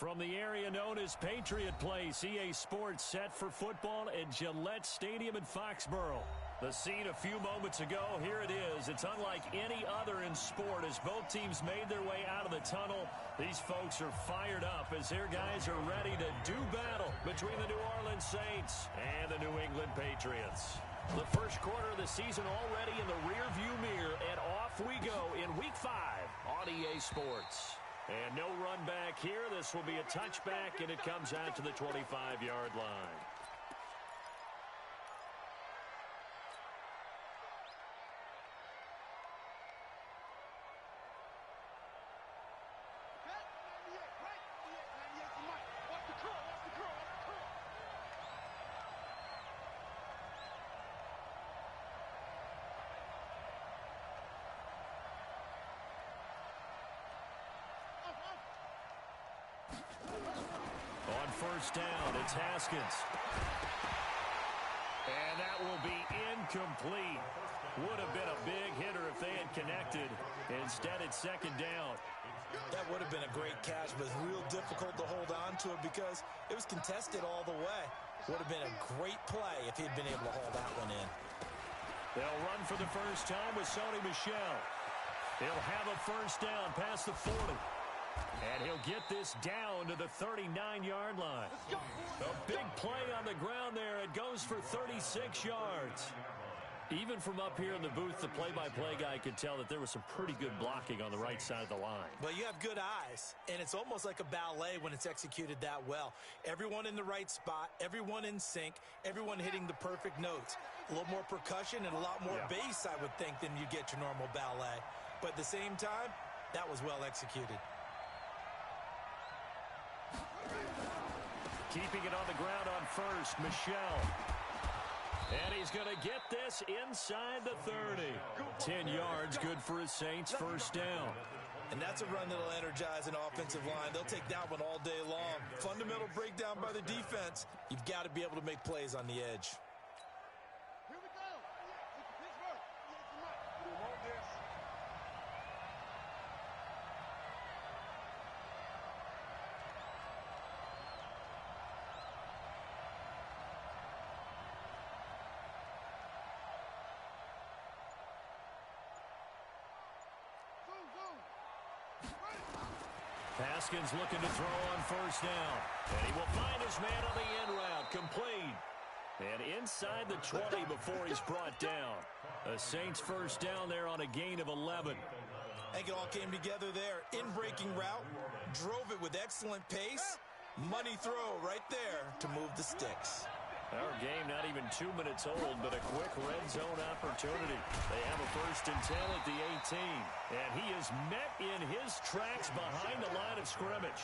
From the area known as Patriot Place, EA Sports set for football at Gillette Stadium in Foxborough. The scene a few moments ago, here it is. It's unlike any other in sport as both teams made their way out of the tunnel. These folks are fired up as their guys are ready to do battle between the New Orleans Saints and the New England Patriots. The first quarter of the season already in the rearview mirror, and off we go in Week 5 on EA Sports. And no run back here. This will be a touchback, and it comes out to the 25-yard line. On first down, it's Haskins. And that will be incomplete. Would have been a big hitter if they had connected. Instead, it's second down. That would have been a great catch, but real difficult to hold on to it because it was contested all the way. Would have been a great play if he'd been able to hold that one in. They'll run for the first time with Sony Michel. He'll have a first down past the 40. And he'll get this down to the 39-yard line. A big play on the ground there. It goes for 36 yards. Even from up here in the booth, the play-by-play guy could tell that there was some pretty good blocking on the right side of the line. Well, you have good eyes, and it's almost like a ballet when it's executed that well. Everyone in the right spot, everyone in sync, everyone hitting the perfect notes. A little more percussion and a lot more bass, I would think, than you get your normal ballet. But at the same time, that was well executed. Keeping it on the ground on first, Michel. And he's going to get this inside the 30. 10 yards, good for his Saints, first down. And that's a run that'll energize an offensive line. They'll take that one all day long. Fundamental breakdown by the defense. You've got to be able to make plays on the edge. Here we go. Haskins looking to throw on first down. And he will find his man on the end route. Complete. And inside the 20 before he's brought down. The Saints first down there on a gain of 11. I think it all came together there. In-breaking route. Drove it with excellent pace. Money throw right there to move the sticks. Our game not even 2 minutes old, but a quick red zone opportunity. They have a first and 10 at the 18. And he is met in his tracks behind the line of scrimmage.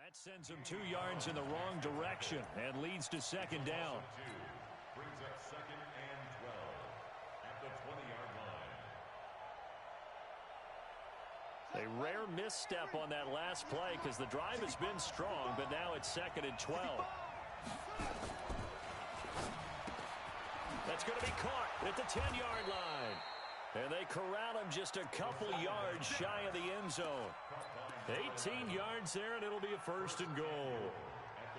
That sends him 2 yards in the wrong direction and leads to second down. Brings up second and 12 at the 20-yard line. A rare misstep on that last play because the drive has been strong, but now it's second and 12. That's going to be caught at the 10-yard line. And they corral him just a couple yards shy of the end zone. 18 yards there, and it'll be a first and goal.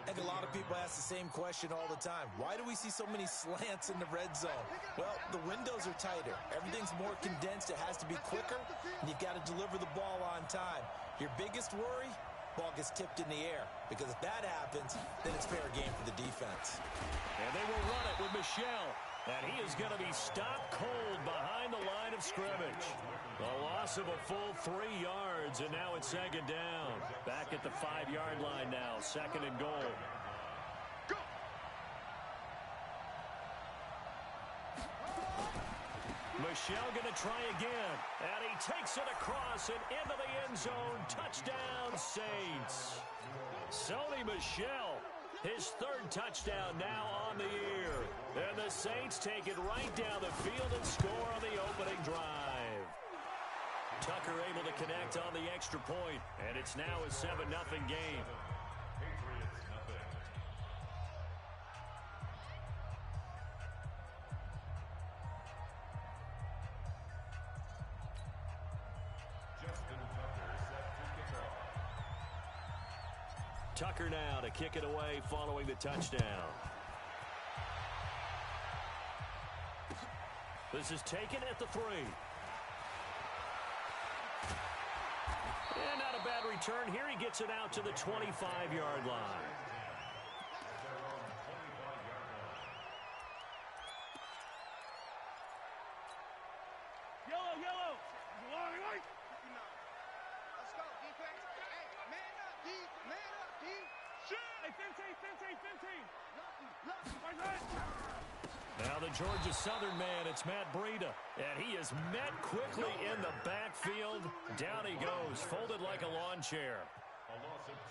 I think a lot of people ask the same question all the time. Why do we see so many slants in the red zone? Well, the windows are tighter. Everything's more condensed. It has to be quicker, and you've got to deliver the ball on time. Your biggest worry? Ball gets tipped in the air. Because if that happens, then it's fair game for the defense. And they will run it with Michel. And he is going to be stopped cold behind the line of scrimmage. The loss of a full 3 yards, and now it's second down. Back at the 5-yard line now, second and goal. Michel going to try again. And he takes it across and into the end zone. Touchdown, Saints. Sony Michel, his third touchdown now on the year. And the Saints take it right down the field and score on the opening drive. Tucker able to connect on the extra point, and it's now a 7-0 game. Tucker now to kick it away following the touchdown. This is taken at the 3. And not a bad return here. He gets it out to the 25-yard line. Yellow. Let's go, defense. Hey, man up, D. Man up, D. Shoot. Hey, 15. Now the Georgia Southern man, it's Matt Breida. And he is met quickly in the backfield. Down he goes, folded like a lawn chair.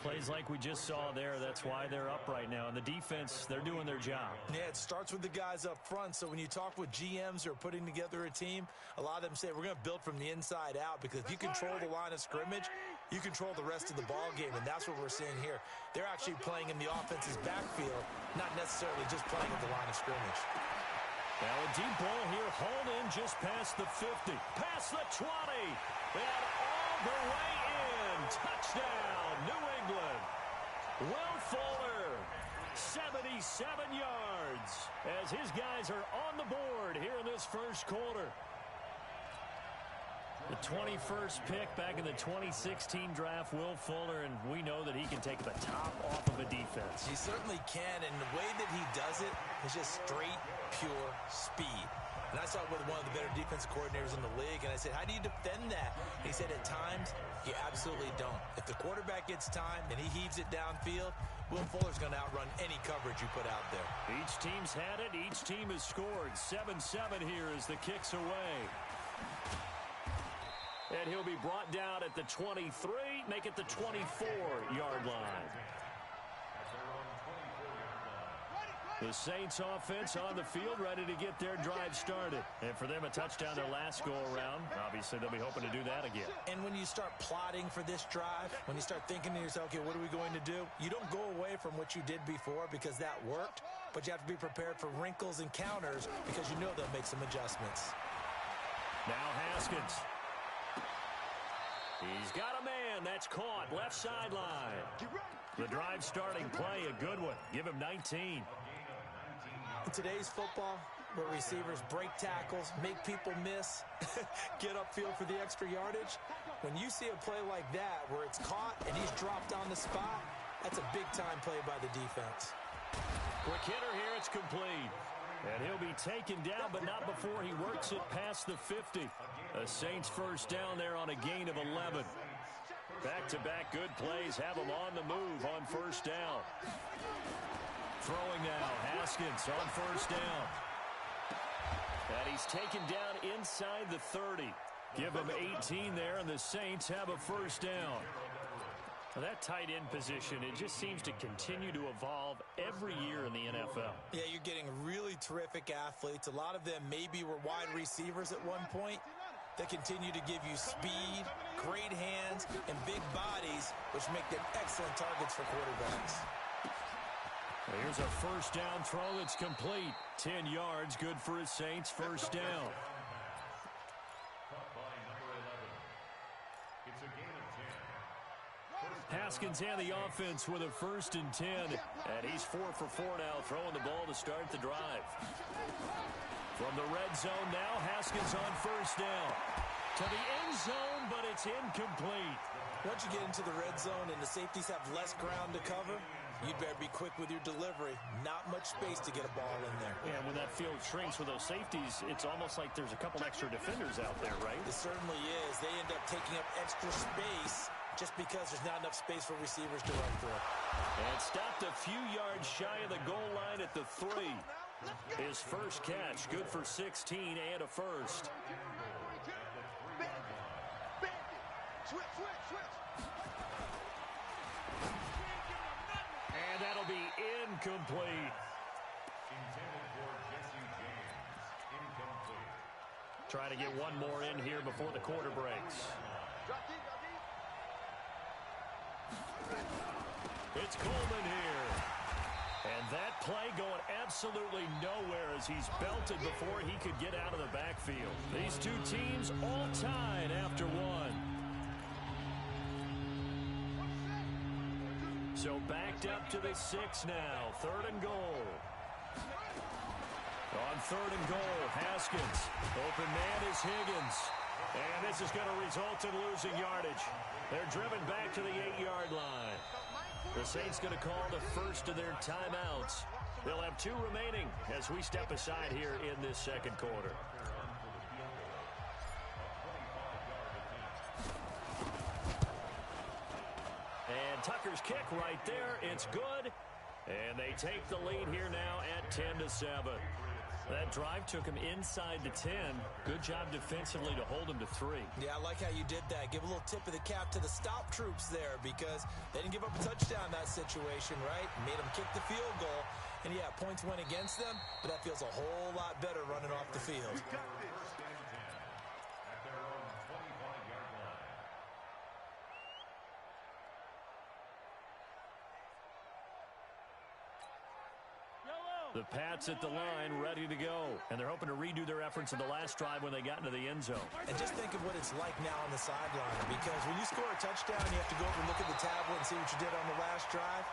Plays like we just saw there. That's why they're up right now. And the defense, they're doing their job. Yeah, it starts with the guys up front. So when you talk with GMs who are putting together a team, a lot of them say we're going to build from the inside out, because if you control the line of scrimmage, you control the rest of the ball game, and that's what we're seeing here. They're actually playing in the offense's backfield, not necessarily just playing at the line of scrimmage. Now a deep ball here, hauled in just past the 50, past the 20, and all the way in. Touchdown, New England. Will Fuller, 77 yards, as his guys are on the board here in this first quarter. The 21st pick back in the 2016 draft, Will Fuller, and we know that he can take the top off of a defense. He certainly can, and the way that he does it is just straight, pure speed. And I saw it with one of the better defensive coordinators in the league, and I said, how do you defend that? And he said, at times, you absolutely don't. If the quarterback gets time and he heaves it downfield, Will Fuller's going to outrun any coverage you put out there. Each team's had it. Each team has scored. 7-7 here as the kick's away. And he'll be brought down at the 23, make it the 24-yard line. The Saints offense on the field, ready to get their drive started. And for them, a touchdown their last go-around. Obviously, they'll be hoping to do that again. And when you start plotting for this drive, when you start thinking to yourself, okay, what are we going to do? You don't go away from what you did before because that worked, but you have to be prepared for wrinkles and counters because you know they'll make some adjustments. Now Haskins. He's got a man. That's caught. Left sideline. The drive starting play, a good one. Give him 19. In today's football, where receivers break tackles, make people miss, get upfield for the extra yardage, when you see a play like that where it's caught and he's dropped on the spot, that's a big-time play by the defense. Quick hitter here. It's complete. And he'll be taken down, but not before he works it past the 50. A Saints first down there on a gain of 11. Back-to-back good plays have him on the move on first down. Throwing now, Haskins on first down. And he's taken down inside the 30. Give him 18 there, and the Saints have a first down. That tight end position, it just seems to continue to evolve every year in the NFL. Yeah, you're getting really terrific athletes. A lot of them maybe were wide receivers at one point. They continue to give you speed, great hands, and big bodies, which make them excellent targets for quarterbacks. Here's a first down throw that's complete. 10 yards, good for his Saints first down. Haskins and the offense with a 1st and 10. And he's 4 for 4 now, throwing the ball to start the drive. From the red zone now, Haskins on first down. To the end zone, but it's incomplete. Once you get into the red zone and the safeties have less ground to cover, you'd better be quick with your delivery. Not much space to get a ball in there. Yeah, when that field shrinks with those safeties, it's almost like there's a couple extra defenders out there, right? It certainly is. They end up taking up extra space just because there's not enough space for receivers to run through. And stopped a few yards shy of the goal line at the 3. His first catch, good for 16 and a first. And that'll be incomplete. Intended for Jesse James. Incomplete. Trying to get one more in here before the quarter breaks. It's Coleman here. And that play going absolutely nowhere as he's belted before he could get out of the backfield. These two teams all tied after one. So backed up to the 6 now. 3rd and goal. On 3rd and goal, Haskins. Open man is Higgins. And this is going to result in losing yardage. They're driven back to the 8-yard line. The Saints going to call the first of their timeouts. They'll have 2 remaining as we step aside here in this second quarter. And Tucker's kick right there. It's good. And they take the lead here now at 10-7. That drive took him inside the 10. Good job defensively to hold him to 3. Yeah, I like how you did that. Give a little tip of the cap to the stop troops there because they didn't give up a touchdown in that situation, right? Made them kick the field goal. And, yeah, points went against them, but that feels a whole lot better running off the field. The Pats at the line, ready to go. And they're hoping to redo their efforts in the last drive when they got into the end zone. And just think of what it's like now on the sideline, because when you score a touchdown, you have to go over and look at the tablet and see what you did on the last drive.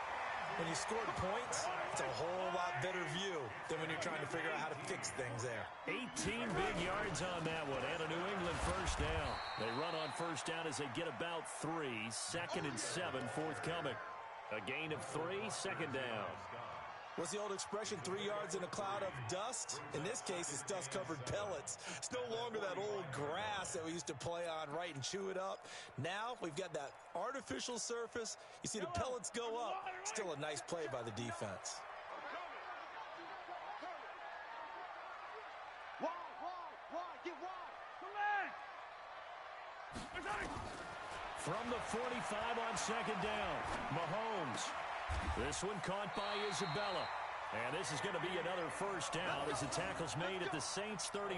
When you scored points, it's a whole lot better view than when you're trying to figure out how to fix things there. 18 big yards on that one, and a New England first down. They run on first down as they get about 3. 2nd and 7 forthcoming. A gain of 3, 2nd down. What's the old expression, 3 yards in a cloud of dust? In this case, it's dust-covered pellets. It's no longer that old grass that we used to play on, right, and chew it up. Now we've got that artificial surface. You see the pellets go up. Still a nice play by the defense. From the 45 on 2nd down, Mahomes. This one caught by Isabella. And this is going to be another first down as the tackle's made at the Saints 39.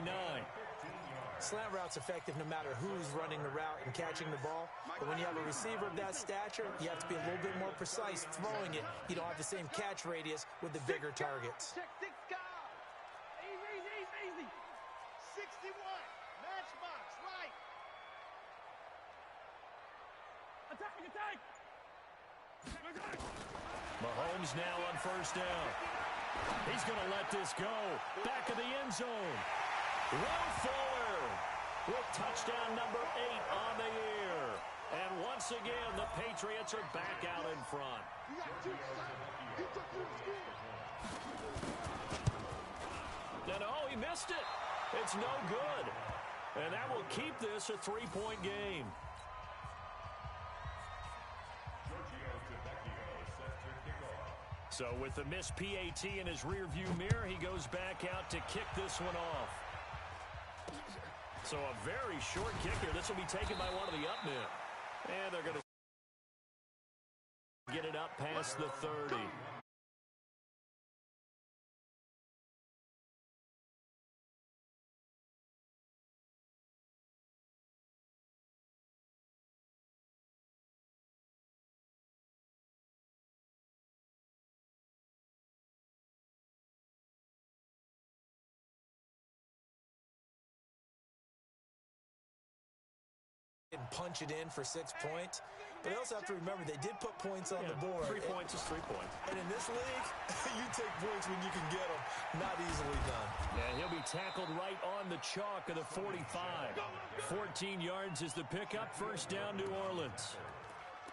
Slant route's effective no matter who's running the route and catching the ball. But when you have a receiver of that stature, you have to be a little bit more precise throwing it. You don't have the same catch radius with the bigger targets. Check 6 guys. Easy. 61. Matchbox, right. Attack. Mahomes now on first down. He's going to let this go. Back of the end zone. Well forward with touchdown number 8 on the year. And once again, the Patriots are back out in front. Oh, he missed it. It's no good. And that will keep this a 3-point game. So with the missed PAT in his rearview mirror, he goes back out to kick this one off. So a very short kick here. This will be taken by one of the up men. And they're going to get it up past the 30. And punch it in for 6 points. But they also have to remember they did put points on the board. 3 points is 3 points. And in this league, you take points when you can get them. Not easily done. And he'll be tackled right on the chalk of the 45. 14 yards is the pickup. First down, New Orleans.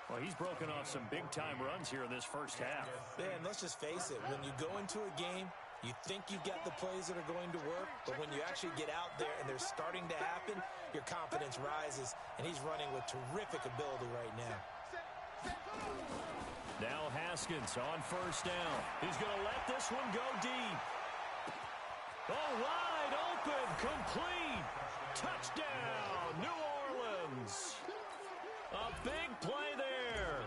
Well, he's broken off some big-time runs here in this first half. Yeah, and let's just face it. When you go into a game, you think you've got the plays that are going to work, but when you actually get out there and they're starting to happen, your confidence rises, and he's running with terrific ability right now. Now Haskins on first down. He's going to let this one go deep. Oh, wide open, complete. Touchdown, New Orleans. A big play there.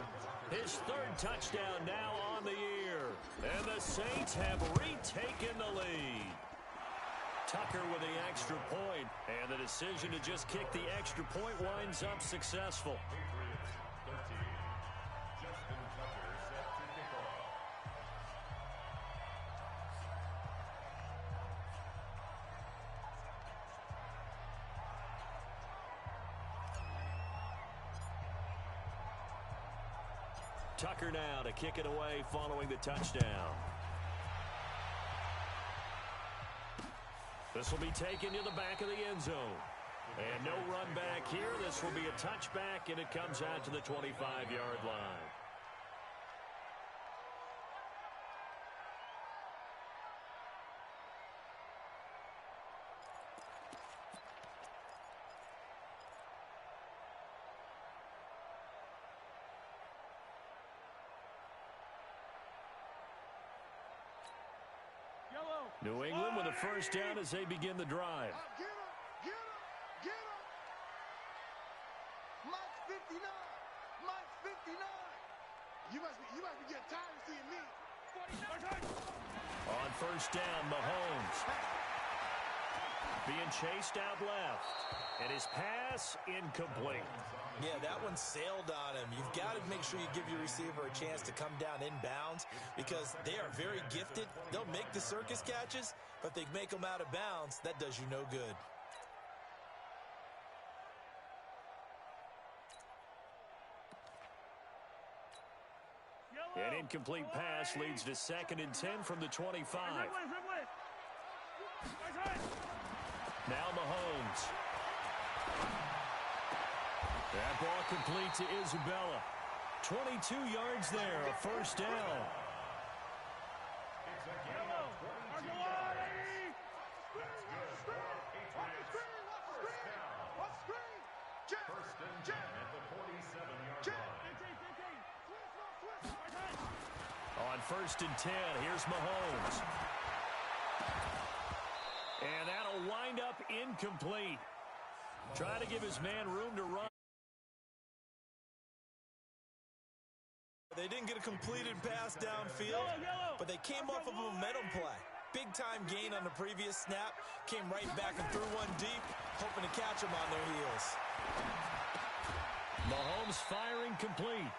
His third touchdown now on the year. And the Saints have retaken the lead. Tucker with the extra point, and the decision to just kick the extra point winds up successful. Tucker now to kick it away following the touchdown. This will be taken to the back of the end zone. And no run back here. This will be a touchback, and it comes out to the 25-yard line. New England with a first down as they begin the drive. Get him, get him, get him. Mike's 59. Mike's 59. You must be getting tired of seeing me. 49. On first down, Mahomes. Being chased out left. And his pass incomplete. Yeah, that one sailed on him. You've got to make sure you give your receiver a chance to come down inbounds because they are very gifted. They'll make the circus catches, but they make them out of bounds. That does you no good. An incomplete pass leads to 2nd and 10 from the 25. Now Mahomes. That ball complete to Isabella. 22 yards there, a first down. On first and 10, here's Mahomes. And that'll wind up incomplete. Trying to give his man room to run. They didn't get a completed pass downfield, but they came off of a momentum play. Big-time gain on the previous snap. Came right back and threw one deep, hoping to catch them on their heels. Mahomes firing complete.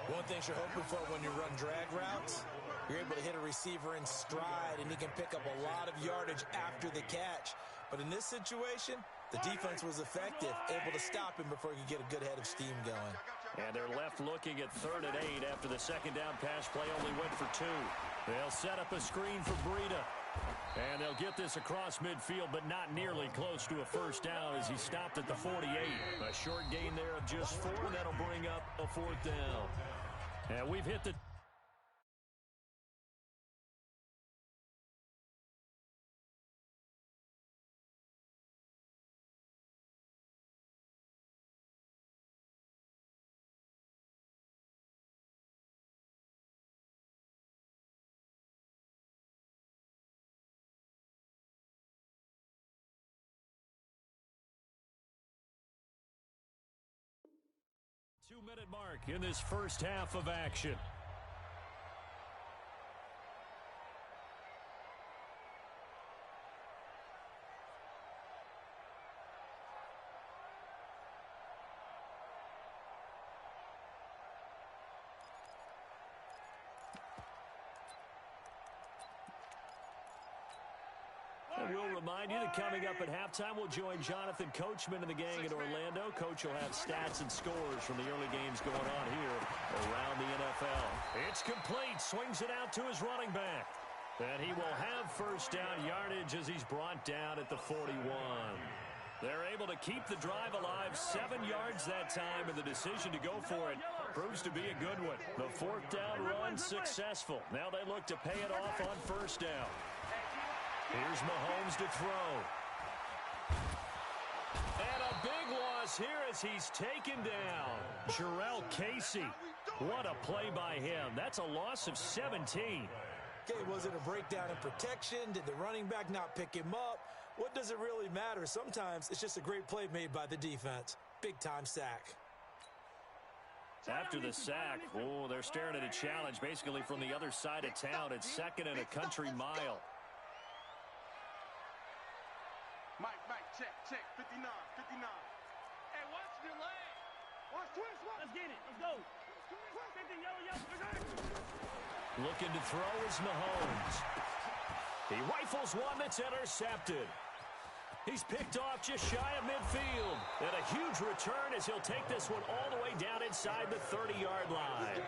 One thing you're hoping for when you run drag routes, you're able to hit a receiver in stride, and he can pick up a lot of yardage after the catch. But in this situation, the defense was effective, able to stop him before he could get a good head of steam going. And they're left looking at 3rd and 8 after the second down pass play only went for 2. They'll set up a screen for Breida. And they'll get this across midfield, but not nearly close to a first down as he stopped at the 48. A short gain there of just 4. That'll bring up a 4th down. And we've hit the... Two-minute mark in this first half of action. And we'll remind you that coming up at halftime, we'll join Jonathan Coachman and the gang in Orlando. Coach will have stats and scores from the early games going on here around the NFL. It's complete. Swings it out to his running back. And he will have first down yardage as he's brought down at the 41. They're able to keep the drive alive, 7 yards that time, and the decision to go for it proves to be a good one. The 4th down run successful. Now they look to pay it off on first down. Here's Mahomes to throw. And a big loss here as he's taken down. Jarrell Casey. What a play by him. That's a loss of 17. Okay, was it a breakdown in protection? Did the running back not pick him up? What does it really matter? Sometimes it's just a great play made by the defense. Big-time sack. After the sack, they're staring at a challenge basically from the other side of town. It's 2nd and a country mile. Mike, check, 59. Hey, watch your leg. Watch twist, watch. Let's get it. Let's go. 50, yellow. Looking to throw is Mahomes. He rifles one that's intercepted. He's picked off just shy of midfield. And a huge return as he'll take this one all the way down inside the 30-yard line.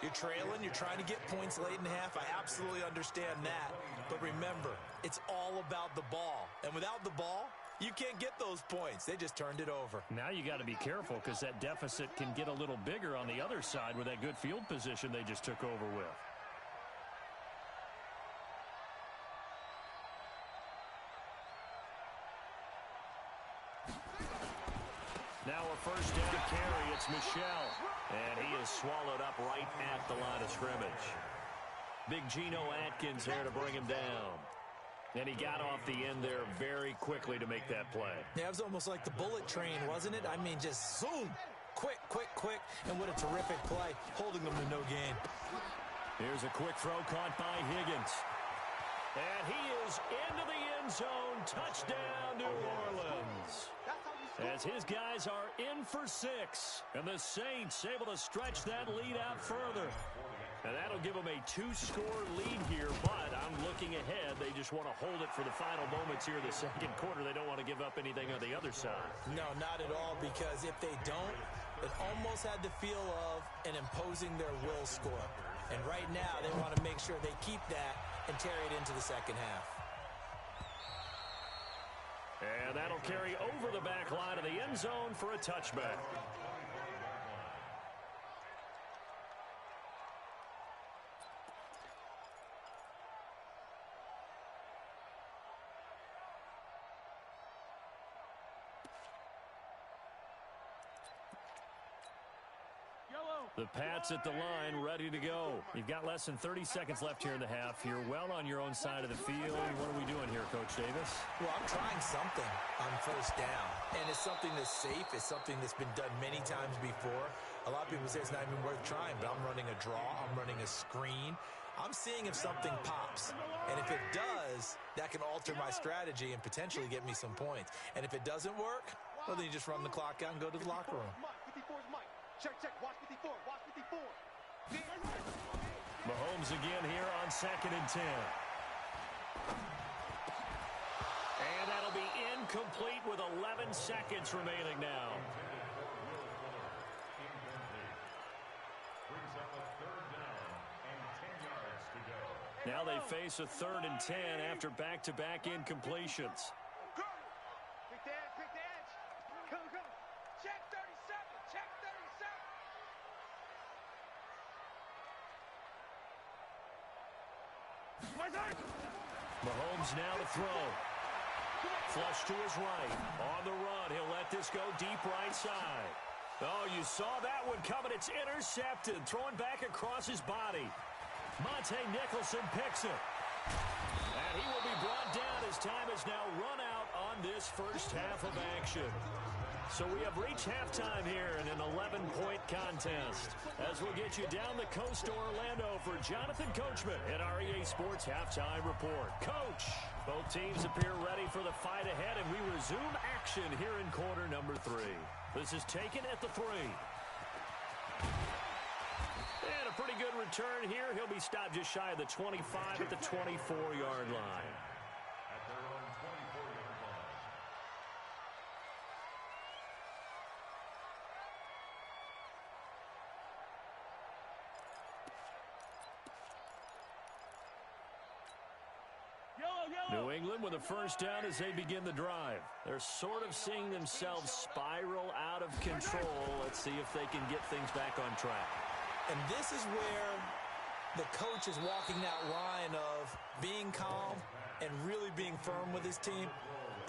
You're trailing. You're trying to get points late in half. I absolutely understand that. But remember, it's all about the ball. And without the ball, you can't get those points. They just turned it over. Now you got to be careful because that deficit can get a little bigger on the other side with that good field position they just took over with. Now a first down carry. It's Michel. And he is swallowed up right at the line of scrimmage. Big Geno Atkins there to bring him down. And he got off the end there very quickly to make that play. Yeah, it was almost like the bullet train, wasn't it? I mean, just zoom. Quick. And what a terrific play, holding them to no gain. Here's a quick throw caught by Higgins. And he is into the end zone. Touchdown, New Orleans. As his guys are in for 6. And the Saints able to stretch that lead out further. And that'll give them a 2-score lead here, but I'm looking ahead. They just want to hold it for the final moments here in the second quarter. They don't want to give up anything on the other side. No, not at all, because if they don't, it almost had the feel of an imposing their will score. And right now, they want to make sure they keep that and carry it into the second half. And that'll carry over the back line of the end zone for a touchback. The Pats at the line, ready to go. You've got less than 30 seconds left here in the half. You're well on your own side of the field. What are we doing here, Coach Davis? Well, I'm trying something on first down. And it's something that's safe. It's something that's been done many times before. A lot of people say it's not even worth trying, but I'm running a draw. I'm running a screen. I'm seeing if something pops. And if it does, that can alter my strategy and potentially get me some points. And if it doesn't work, well, then you just run the clock out and go to the locker room. Check, watch 54, watch 54. Mahomes again here on 2nd and 10. And that'll be incomplete with 11 seconds remaining now. Brings up a 3rd down and 10 yards to go. Now they face a 3rd and 10 after back-to-back incompletions. Pick the edge. Come. Check 37, check 37. Mahomes now to throw. Flush to his right. On the run, he'll let this go deep right side. Oh, you saw that one coming. It's intercepted. Throwing back across his body. Monte Nicholson picks it. And he will be brought down as time has now run out on this first half of action. So we have reached halftime here in an 11-point contest. As we'll get you down the coast to Orlando for Jonathan Coachman at our EA Sports Halftime Report. Coach, both teams appear ready for the fight ahead, and we resume action here in quarter number 3. This is taken at the 3. And a pretty good return here. He'll be stopped just shy of the 25 at the 24-yard line. At their own 24-yard line. New England with a first down as they begin the drive. They're sort of seeing themselves spiral out of control. Let's see if they can get things back on track. And this is where the coach is walking that line of being calm and really being firm with his team.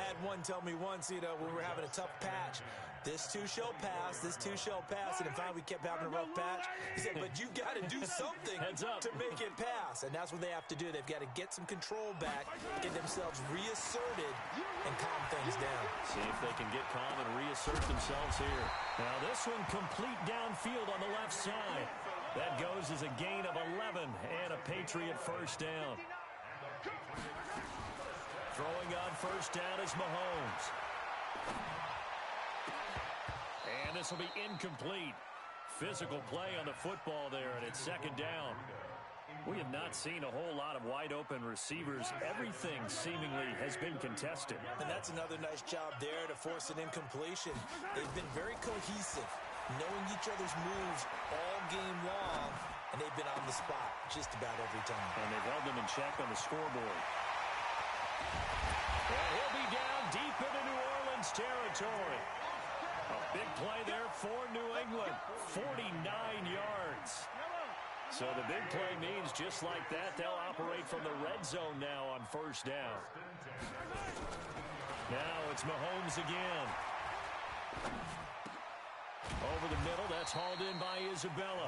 Had one tell me once, when we were having a tough patch, this too shall pass, this too shall pass, and in fact we kept having a rough patch. He said, but you've got to do something to make it pass, and that's what they have to do. They've got to get some control back, get themselves reasserted, and calm things down. See if they can get calm and reassert themselves here. Now this one complete downfield on the left side. That goes as a gain of 11 and a Patriot first down. Throwing on first down is Mahomes. And this will be incomplete. Physical play on the football there, and it's second down. We have not seen a whole lot of wide-open receivers. Everything seemingly has been contested. And that's another nice job there to force an incompletion. They've been very cohesive, knowing each other's moves all game long, and they've been on the spot just about every time. And they've held them in check on the scoreboard. And he'll be down deep into New Orleans territory. A big play there for New England, 49 yards. So the big play means just like that, they'll operate from the red zone now on first down. Now it's Mahomes again. Over the middle, that's hauled in by Isabella.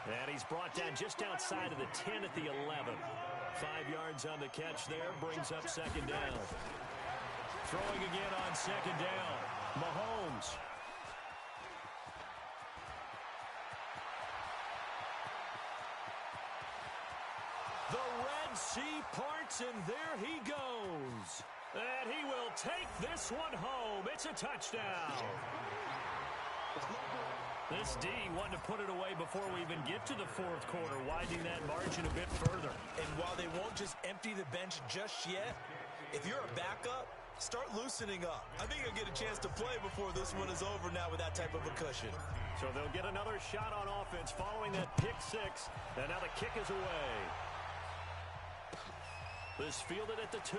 And he's brought down just outside of the 10 at the 11. 5 yards on the catch there, brings up second down. Throwing again on second down, Mahomes. The Red Sea parts, and there he goes. And he will take this one home. It's a touchdown. This D wanted to put it away before we even get to the fourth quarter, widening that margin a bit further. And while they won't just empty the bench just yet, if you're a backup, start loosening up. I think you'll get a chance to play before this one is over now with that type of a cushion. So they'll get another shot on offense following that pick six. And now the kick is away. This fielded at the 2.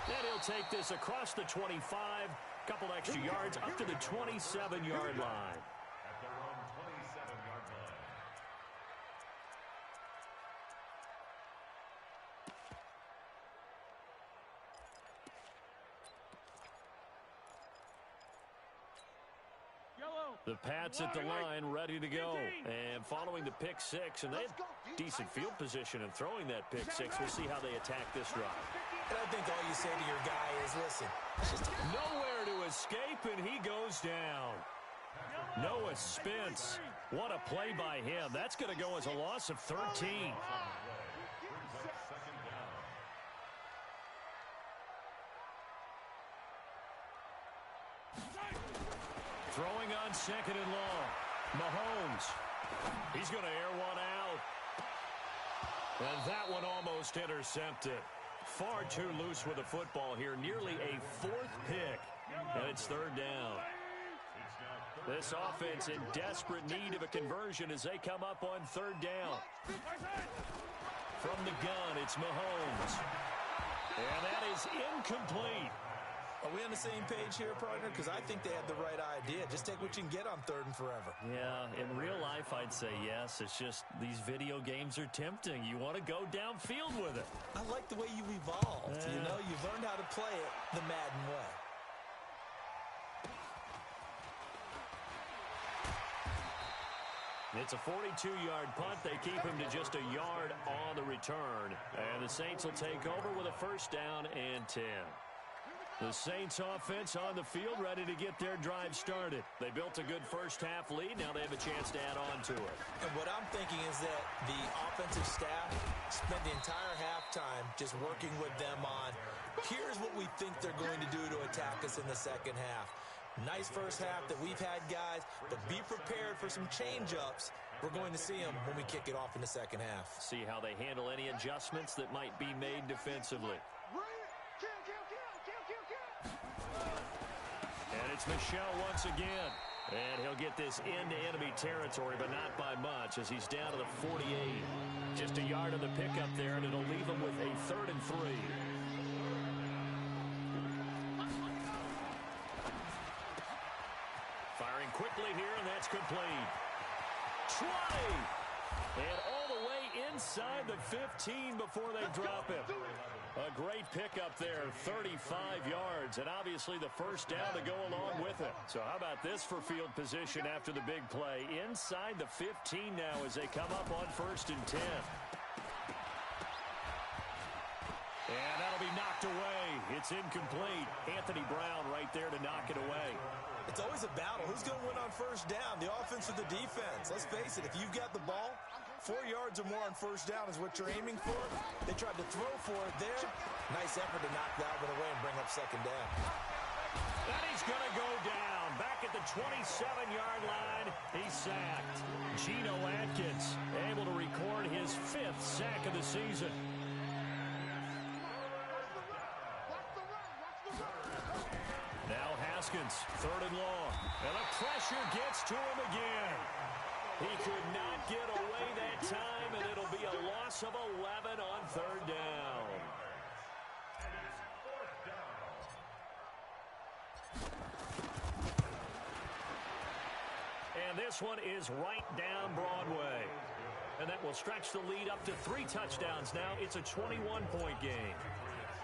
And he'll take this across the 25. Couple extra yards up to the 27-yard line. At their own 27-yard line. The Pats at the line, ready to go. And following the pick six, and they have decent field position in throwing that pick six. We'll see how they attack this drive. And I think all you say to your guy is, listen, nowhere to escape, and he goes down. Noah Spence, what a play by him. That's going to go as a loss of 13. Throwing on second and long. Mahomes. He's going to air one out. And that one almost intercepted. Far too loose with the football here. Nearly a fourth pick. And it's third down. This offense in desperate need of a conversion as they come up on third down. From the gun, it's Mahomes. And that is incomplete. Are we on the same page here, partner? Because I think they had the right idea. Just take what you can get on third and forever. Yeah, in real life, I'd say yes. It's just these video games are tempting. You want to go downfield with it. I like the way you evolved. You know, you've learned how to play it the Madden way. It's a 42-yard punt. They keep him to just a yard on the return. And the Saints will take over with a first down and 10. The Saints offense on the field, ready to get their drive started. They built a good first half lead. Now they have a chance to add on to it. And what I'm thinking is that the offensive staff spent the entire halftime just working with them on, here's what we think they're going to do to attack us in the second half. Nice first half that we've had, guys, but be prepared for some change-ups. We're going to see them when we kick it off in the second half. See how they handle any adjustments that might be made defensively. And it's Michel once again. And he'll get this into enemy territory, but not by much as he's down to the 48. Just a yard of the pickup there, and it'll leave him with a 3rd and 3. Firing quickly here, and that's complete. 20! And all the way inside the 15 before they drop it. A great pickup there, 35 yards, and obviously the first down to go along with it. So how about this for field position after the big play? Inside the 15 now as they come up on 1st and 10. And that'll be knocked away. It's incomplete. Anthony Brown right there to knock it away. It's always a battle. Who's going to win on 1st down? The offense or the defense? Let's face it, if you've got the ball, 4 yards or more on 1st down is what you're aiming for. They tried to throw for it there. Nice effort to knock that one away and bring up 2nd down. And he's going to go down. Back at the 27-yard line, he's sacked. Geno Atkins able to record his 5th sack of the season. Now Haskins, 3rd and long. And the pressure gets to him again. He could not get away that time, and it'll be a loss of 11 on 3rd down. And this one is right down Broadway. And that will stretch the lead up to 3 touchdowns now. It's a 21-point game.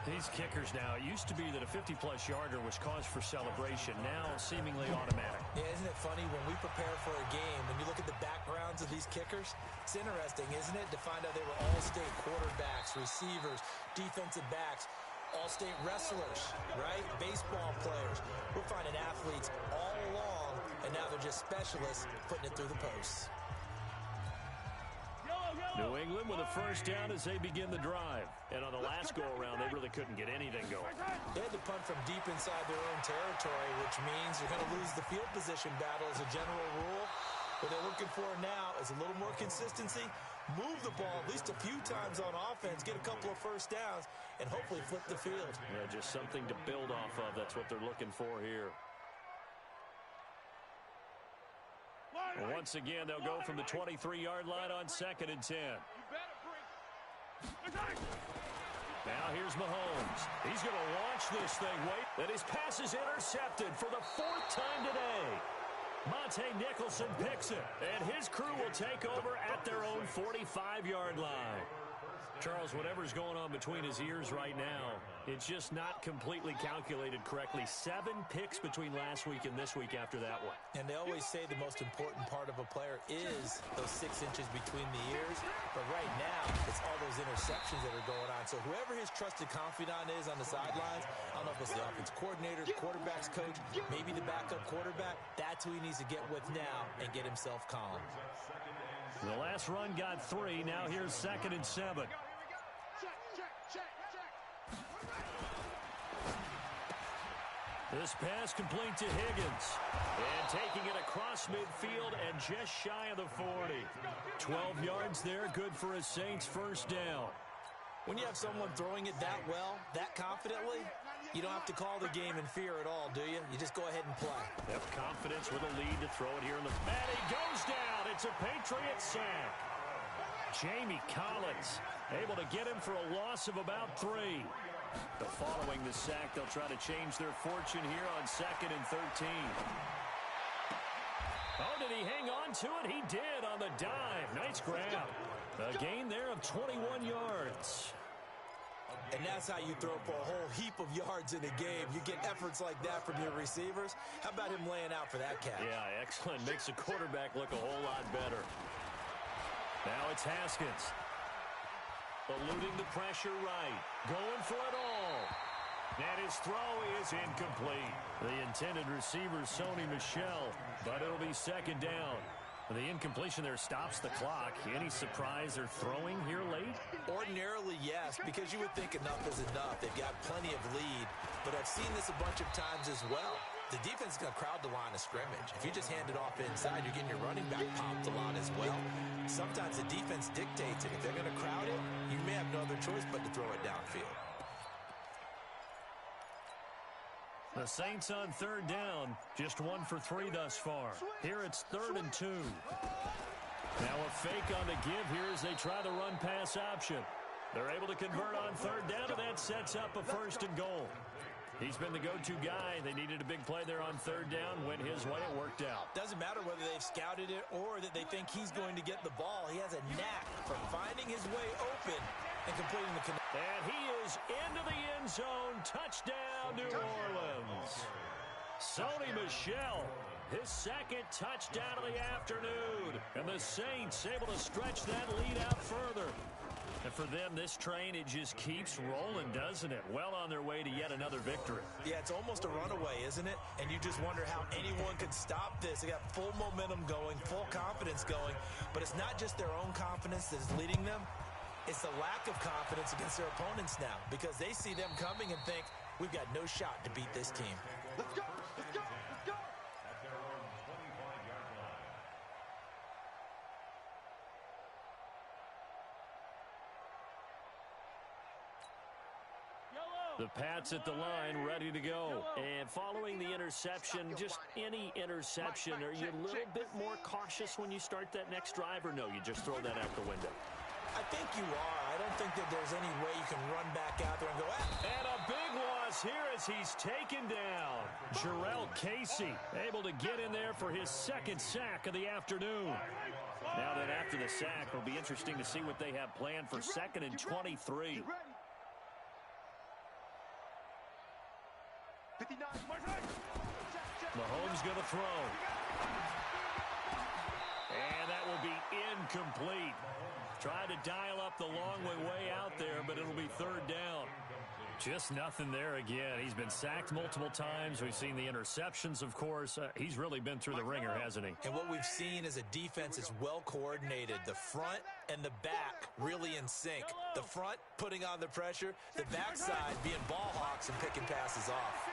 These kickers now, it used to be that a 50-plus yarder was cause for celebration. Now seemingly automatic. Yeah, isn't it funny when we prepare for a game, when you look at the backgrounds of these kickers, it's interesting, isn't it, to find out they were all-state quarterbacks, receivers, defensive backs, all-state wrestlers, right? Baseball players. We're finding athletes all along, and now they're just specialists putting it through the posts. New England with a 1st down as they begin the drive. And on the last go-around, they really couldn't get anything going. They had to punt from deep inside their own territory, which means you're going to lose the field position battle as a general rule. What they're looking for now is a little more consistency, move the ball at least a few times on offense, get a couple of 1st downs, and hopefully flip the field. Yeah, just something to build off of. That's what they're looking for here. And once again, they'll go from the 23-yard line on 2nd and 10. Now here's Mahomes. He's going to launch this thing. Wait, and his pass is intercepted for the 4th time today. Monte Nicholson picks it, and his crew will take over at their own 45-yard line. Charles, whatever's going on between his ears right now, it's just not completely calculated correctly. 7 picks between last week and this week after that one. And they always say the most important part of a player is those 6 inches between the ears. But right now, it's all those interceptions that are going on. So whoever his trusted confidant is on the sidelines, I don't know if it's the offense coordinator, the quarterback's coach, maybe the backup quarterback, that's who he needs to get with now and get himself calm. The last run got 3. Now here's 2nd and 7. This pass complete to Higgins. And taking it across midfield and just shy of the 40. 12 yards there, good for a Saints 1st down. When you have someone throwing it that well, that confidently, you don't have to call the game in fear at all, do you? You just go ahead and play. Yep, confidence with a lead to throw it here in the... And he goes down. It's a Patriot sack. Jamie Collins able to get him for a loss of about 3. But following the sack, they'll try to change their fortune here on 2nd and 13. Oh, did he hang on to it? He did on the dive. Nice grab. A gain there of 21 yards. And that's how you throw for a whole heap of yards in a game. You get efforts like that from your receivers. How about him laying out for that catch? Yeah, excellent. Makes the quarterback look a whole lot better. Now it's Haskins. Eluding the pressure right. Going for it all. And his throw is incomplete. The intended receiver, Sony Michel, but it'll be 2nd down. The incompletion there stops the clock. Any surprise they're throwing here late? Ordinarily, yes, because you would think enough is enough. They've got plenty of lead, but I've seen this a bunch of times as well. The defense is going to crowd the line of scrimmage. If you just hand it off inside, you're getting your running back popped a lot as well. Sometimes the defense dictates it. If they're going to crowd it, you may have no other choice but to throw it downfield. The Saints on 3rd down, just 1 for 3 thus far. Here it's 3rd and 2. Now a fake on the give here as they try the run-pass option. They're able to convert on 3rd down, and that sets up a 1st and goal. He's been the go-to guy. They needed a big play there on third down. Went his way. It worked out. Doesn't matter whether they've scouted it or that they think he's going to get the ball. He has a knack for finding his way open and completing the connection. And he is into the end zone. Touchdown, New Orleans. Sony Michel, his second touchdown of the afternoon. And the Saints able to stretch that lead out further. And for them, this train, it just keeps rolling, doesn't it? Well on their way to yet another victory. Yeah, it's almost a runaway, isn't it? And you just wonder how anyone could stop this. They got full momentum going, full confidence going. But it's not just their own confidence that is leading them. It's the lack of confidence against their opponents now, because they see them coming and think, we've got no shot to beat this team. Let's go! Let's go! Let's go! At their own 25-yard line. The Pats at the line, ready to go. And following the interception, just any interception, are you a little bit more cautious when you start that next drive, or no, you just throw that out the window? I think you are. I don't think that there's any way you can run back out there and go, And a big loss here as he's taken down. Jarrell Casey able to get in there for his second sack of the afternoon. Now then, after the sack, it'll be interesting to see what they have planned for 2nd and 23. Mahomes going to throw. And that will be incomplete. Tried to dial up the long way out there, but it'll be third down. Just nothing there again. He's been sacked multiple times. We've seen the interceptions, of course. He's really been through the ringer, hasn't he? And what we've seen is a defense is well coordinated. The front and the back really in sync. The front putting on the pressure, the backside being ball hawks and picking passes off.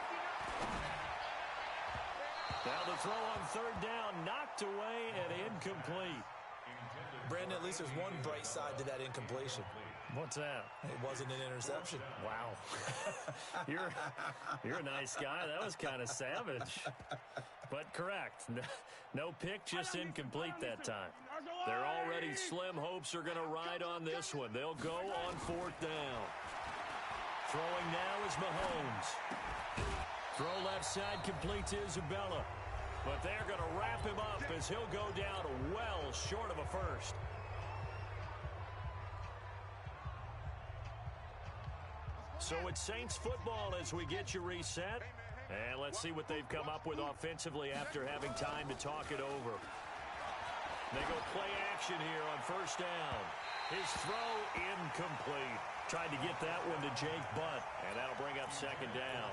Now the throw on third down, knocked away and incomplete. Brandon, at least there's one bright side to that incompletion. What's that? It wasn't an interception. Wow. You're a nice guy. That was kind of savage. But correct. No pick, just incomplete that time. Their already slim hopes are going to ride on this one. They'll go on fourth down. Throwing now is Mahomes. Throw left side complete to Isabella. But they're going to wrap him up as he'll go down well short of a first. So it's Saints football as we get you reset. And let's see what they've come up with offensively after having time to talk it over. They go play action here on first down. His throw incomplete. Tried to get that one to Jake Butt, and that'll bring up second down.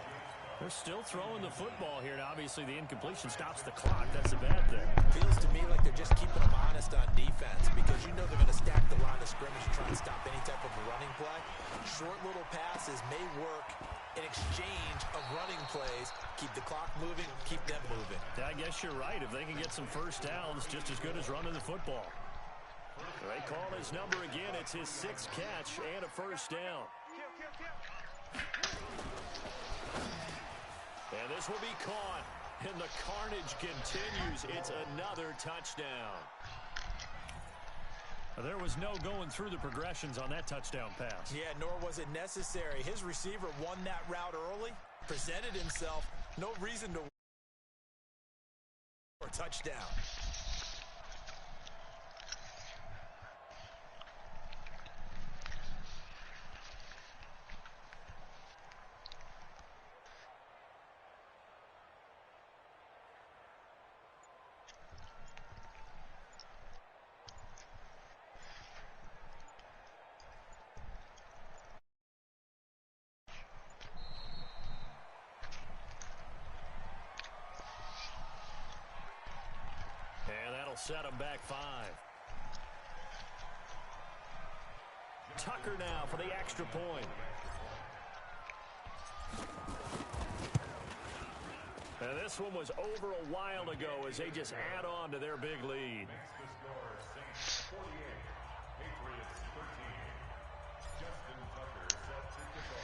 They're still throwing the football here, and obviously the incompletion stops the clock. That's a bad thing. Feels to me like they're just keeping them honest on defense, because you know they're going to stack the line of scrimmage and try and stop any type of a running play. Short little passes may work in exchange of running plays. Keep the clock moving, keep them moving. I guess you're right. If they can get some first downs, just as good as running the football. They call his number again. It's his 6th catch and a first down. And this will be caught. And the carnage continues. It's another touchdown. There was no going through the progressions on that touchdown pass. Yeah, nor was it necessary. His receiver won that route early, presented himself. No reason to or touchdown. Set him back 5. Tucker now for the extra point. And this one was over a while ago as they just add on to their big lead.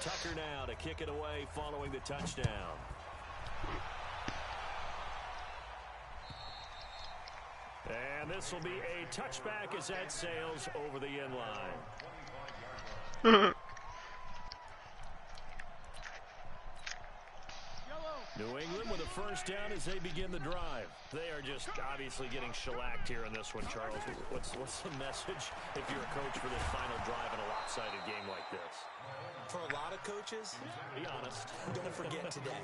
Tucker now to kick it away following the touchdown. And this will be a touchback as that sails over the end line. New England with a first down as they begin the drive. They are just obviously getting shellacked here in this one, Charles. What's the message if you're a coach for this final drive in a lopsided game like this? For a lot of coaches, be honest. Don't forget today.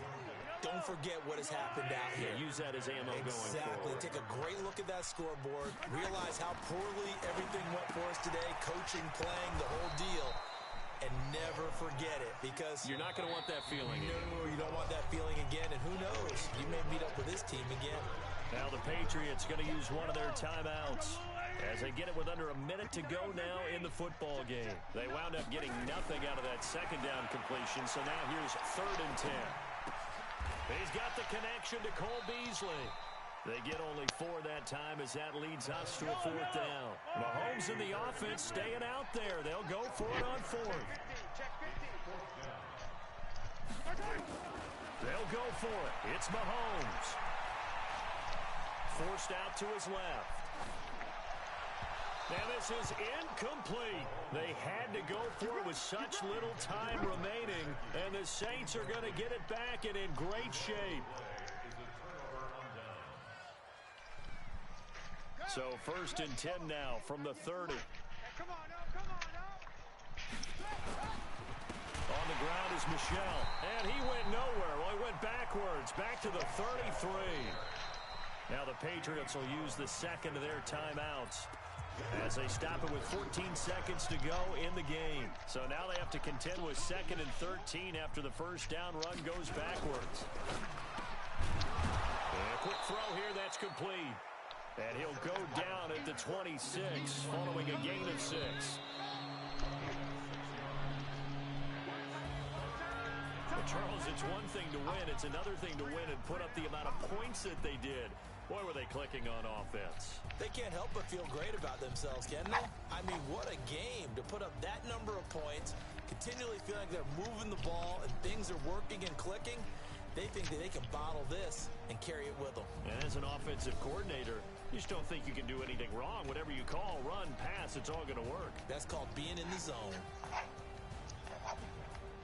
Don't forget what has happened out here. Yeah, use that as ammo going forward. Exactly. Take a great look at that scoreboard. Realize how poorly everything went for us today. Coaching, playing, the whole deal. And never forget it, because you're not going to want that feeling. No, you don't want that feeling again. And who knows? You may meet up with this team again. Now the Patriots going to use one of their timeouts as they get it with under a minute to go now in the football game. They wound up getting nothing out of that second down completion, so now here's 3rd and 10. He's got the connection to Cole Beasley. They get only 4 that time as that leads us to a 4th down. Mahomes and the offense staying out there. They'll go for it on 4th. They'll go for it. It's Mahomes. Forced out to his left. Now this is incomplete. They had to go for it with such little time remaining, and the Saints are going to get it back and in great shape. So 1st and 10 now from the 30. On the ground is Michel, and he went nowhere. Well, he went backwards, back to the 33. Now the Patriots will use the second of their timeouts as they stop it with 14 seconds to go in the game. So now they have to contend with 2nd and 13 after the first down run goes backwards. And a quick throw here, that's complete. And he'll go down at the 26 following a gain of 6. But Charles, it's one thing to win. It's another thing to win and put up the amount of points that they did. Boy, were they clicking on offense. They can't help but feel great about themselves, can they? I mean, what a game to put up that number of points, continually feeling like they're moving the ball and things are working and clicking. They think that they can bottle this and carry it with them. And as an offensive coordinator, you just don't think you can do anything wrong. Whatever you call, run, pass, it's all going to work. That's called being in the zone.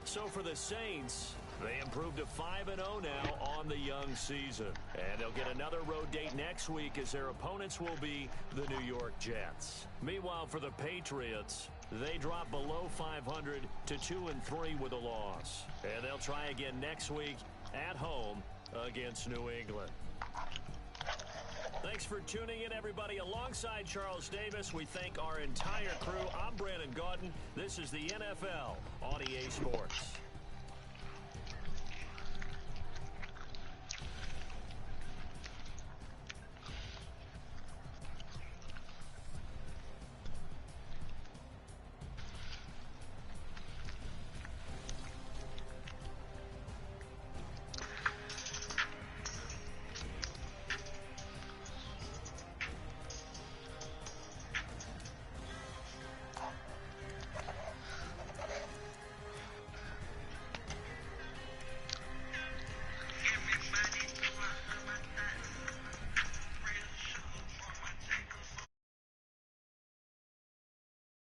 So for the Saints, they improved to 5-0 now on the young season. And they'll get another road date next week as their opponents will be the New York Jets. Meanwhile, for the Patriots, they drop below 500 to 2-3 with a loss. And they'll try again next week at home against New England. Thanks for tuning in, everybody. Alongside Charles Davis, we thank our entire crew. I'm Brandon Gaudin. This is the NFL on EA Sports.